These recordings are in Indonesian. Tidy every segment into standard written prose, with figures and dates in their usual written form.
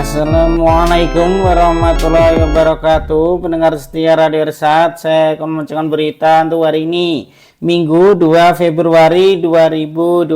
Assalamualaikum warahmatullahi wabarakatuh. Pendengar setia Radio Irsad, saya akan membacakan berita untuk hari ini, Minggu 2 Februari 2025.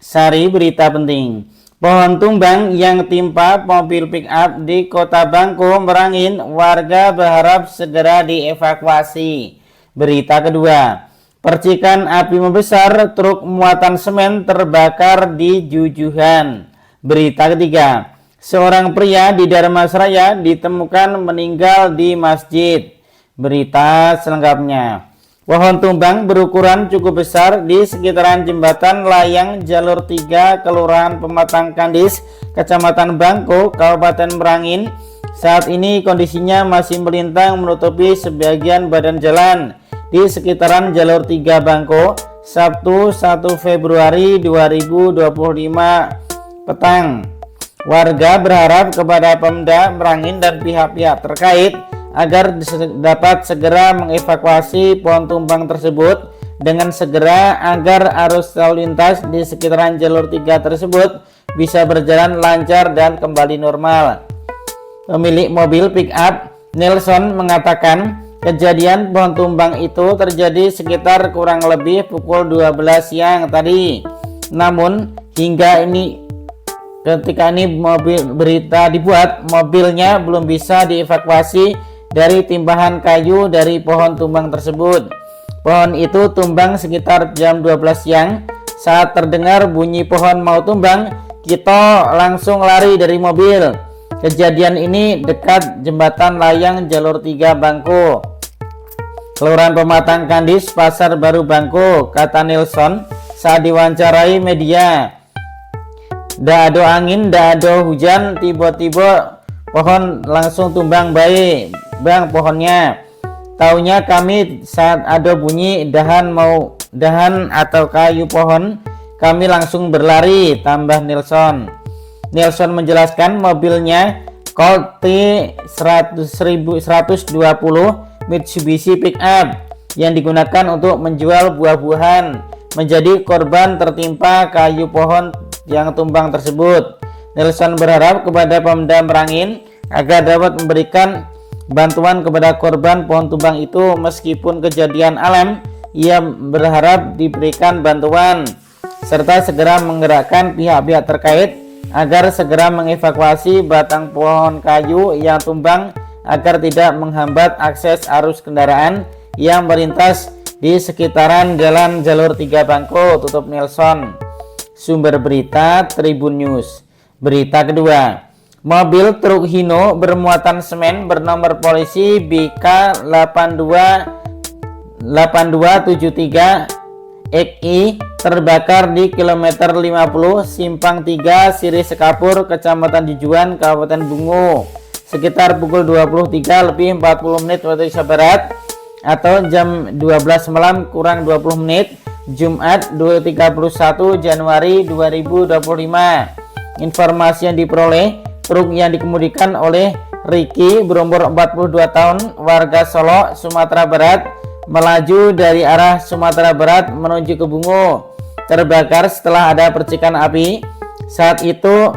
Sari berita penting. Pohon tumbang yang timpa mobil pick up di Kota Bangko, Merangin, warga berharap segera dievakuasi. Berita kedua. Percikan api membesar, truk muatan semen terbakar di Jujuhan. Berita ketiga, seorang pria di Dharmasraya ditemukan meninggal di masjid. Berita selengkapnya, pohon tumbang berukuran cukup besar di sekitaran jembatan layang jalur 3 Kelurahan Pematang Kandis, Kecamatan Bangko, Kabupaten Merangin. Saat ini kondisinya masih melintang menutupi sebagian badan jalan di sekitaran jalur 3 Bangko, Sabtu 1 Februari 2025 petang. Warga berharap kepada Pemda Merangin dan pihak-pihak terkait agar dapat segera mengevakuasi pohon tumbang tersebut dengan segera agar arus lalu lintas di sekitaran jalur 3 tersebut bisa berjalan lancar dan kembali normal. Pemilik mobil pick up Nelson mengatakan kejadian pohon tumbang itu terjadi sekitar kurang lebih pukul 12 siang tadi. Namun ketika ini berita dibuat, mobilnya belum bisa dievakuasi dari timbahan kayu dari pohon tumbang tersebut. Pohon itu tumbang sekitar jam 12 siang. Saat terdengar bunyi pohon mau tumbang, kita langsung lari dari mobil. Kejadian ini dekat jembatan layang jalur 3 Bangko, Kelurahan Pematang Kandis, Pasar Baru Bangko, kata Nelson saat diwawancarai media. Dah ada angin, dah ada hujan, tiba-tiba pohon langsung tumbang baik, bang pohonnya. Taunya kami saat ada bunyi dahan atau kayu pohon, kami langsung berlari, tambah Nelson. Nelson menjelaskan mobilnya Colt T120 Mitsubishi pickup yang digunakan untuk menjual buah-buahan menjadi korban tertimpa kayu pohon yang tumbang tersebut. Nelson berharap kepada Pemda Merangin agar dapat memberikan bantuan kepada korban pohon tumbang itu. Meskipun kejadian alam, ia berharap diberikan bantuan serta segera menggerakkan pihak-pihak terkait agar segera mengevakuasi batang pohon kayu yang tumbang agar tidak menghambat akses arus kendaraan yang melintas di sekitaran jalan jalur 3 Bangko, tutup Nelson. Sumber berita Tribun News. Berita kedua, mobil truk Hino bermuatan semen bernomor polisi BK 8273 XI terbakar di kilometer 50 Simpang 3 Siri Sekapur, Kecamatan Jujuhan, Kabupaten Bungo, sekitar pukul 23:40 waktu Indonesia Barat atau jam 12 malam kurang 20 menit Jumat 31 Januari 2025. Informasi yang diperoleh, truk yang dikemudikan oleh Ricky berumur 42 tahun, warga Solo, Sumatera Barat, melaju dari arah Sumatera Barat menuju ke Bungo, terbakar setelah ada percikan api. Saat itu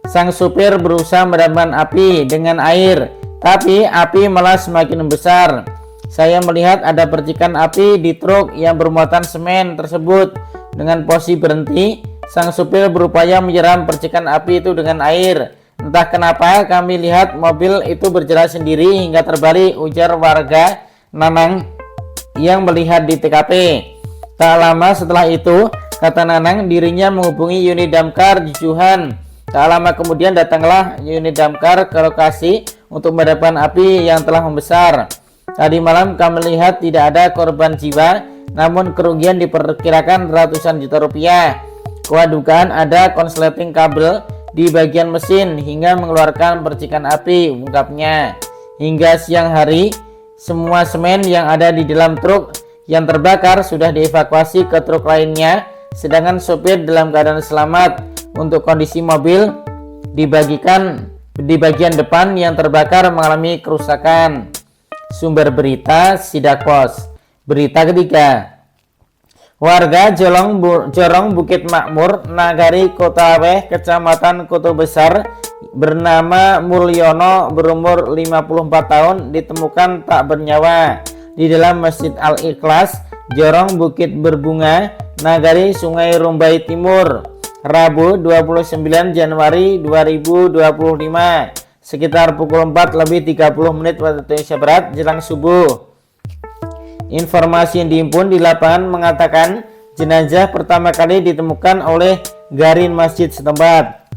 sang supir berusaha memadamkan api dengan air, tapi api malah semakin besar. Saya melihat ada percikan api di truk yang bermuatan semen tersebut. Dengan posisi berhenti, sang supir berupaya menyeram percikan api itu dengan air. Entah kenapa kami lihat mobil itu berjalan sendiri hingga terbalik, ujar warga Nanang yang melihat di TKP. Tak lama setelah itu, kata Nanang, dirinya menghubungi unit damkar Jujuhan. Tak lama kemudian datanglah unit damkar ke lokasi untuk memadamkan api yang telah membesar. Tadi malam kami lihat tidak ada korban jiwa, namun kerugian diperkirakan ratusan juta rupiah. Kuat dugaan ada konsleting kabel di bagian mesin hingga mengeluarkan percikan api, ungkapnya. Hingga siang hari, semua semen yang ada di dalam truk yang terbakar sudah dievakuasi ke truk lainnya, sedangkan sopir dalam keadaan selamat. Untuk kondisi mobil di bagian depan yang terbakar mengalami kerusakan. Sumber berita Sidak Pos. Berita ketiga, Warga Jorong Bukit Makmur, Nagari Kota Laweh, Kecamatan Kota Besar bernama Mulyono berumur 54 tahun ditemukan tak bernyawa di dalam Masjid Al-Ikhlas, Jorong Bukit Berbunga, Nagari Sungai Rumbai Timur, Rabu 29 Januari 2025 sekitar pukul 4:30 waktu Indonesia Barat jelang subuh. Informasi yang dihimpun di lapangan mengatakan jenazah pertama kali ditemukan oleh garin masjid setempat.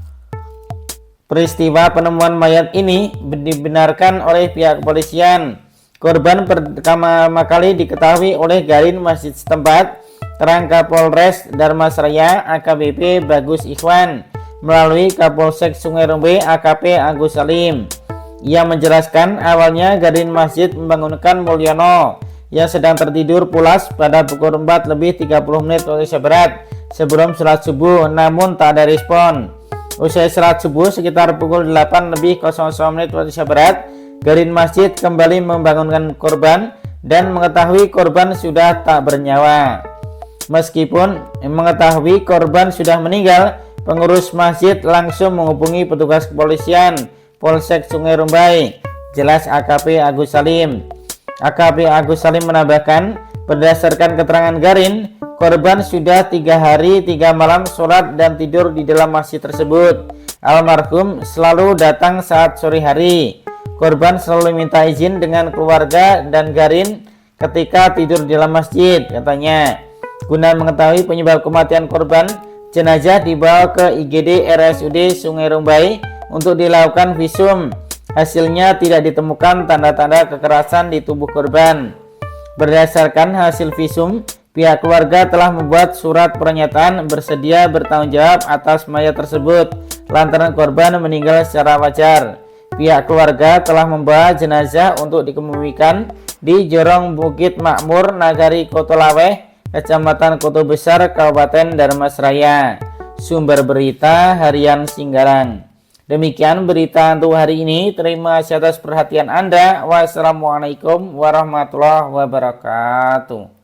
Peristiwa penemuan mayat ini dibenarkan oleh pihak kepolisian. Korban pertama kali diketahui oleh garin masjid setempat, Terangka Polres Dharmasraya AKBP Bagus Ikhwan melalui Kapolsek Sungai Rumbai AKP Agus Salim. Ia menjelaskan awalnya garin masjid membangunkan Mulyono yang sedang tertidur pulas pada pukul 4:30 waktu Indonesia Barat sebelum sholat subuh, namun tak ada respon. Usai sholat subuh sekitar pukul 8:00 waktu Indonesia Barat, garin masjid kembali membangunkan korban dan mengetahui korban sudah tak bernyawa. Meskipun mengetahui korban sudah meninggal, pengurus masjid langsung menghubungi petugas kepolisian Polsek Sungai Rumbai, jelas AKP Agus Salim. AKP Agus Salim menambahkan, berdasarkan keterangan garin, korban sudah 3 hari 3 malam sholat dan tidur di dalam masjid tersebut. Almarhum selalu datang saat sore hari. Korban selalu minta izin dengan keluarga dan garin ketika tidur di dalam masjid, katanya. Guna mengetahui penyebab kematian korban, jenazah dibawa ke IGD RSUD Sungai Rumbai untuk dilakukan visum. Hasilnya tidak ditemukan tanda-tanda kekerasan di tubuh korban. Berdasarkan hasil visum, pihak keluarga telah membuat surat pernyataan bersedia bertanggung jawab atas mayat tersebut lantaran korban meninggal secara wajar. Pihak keluarga telah membawa jenazah untuk dikebumikan di Jorong Bukit Makmur, Nagari Kota Laweh, Kecamatan Kota Besar, Kabupaten Dharmasraya. Sumber berita Harian Singgarang. Demikian berita untuk hari ini. Terima kasih atas perhatian Anda. Wassalamualaikum warahmatullahi wabarakatuh.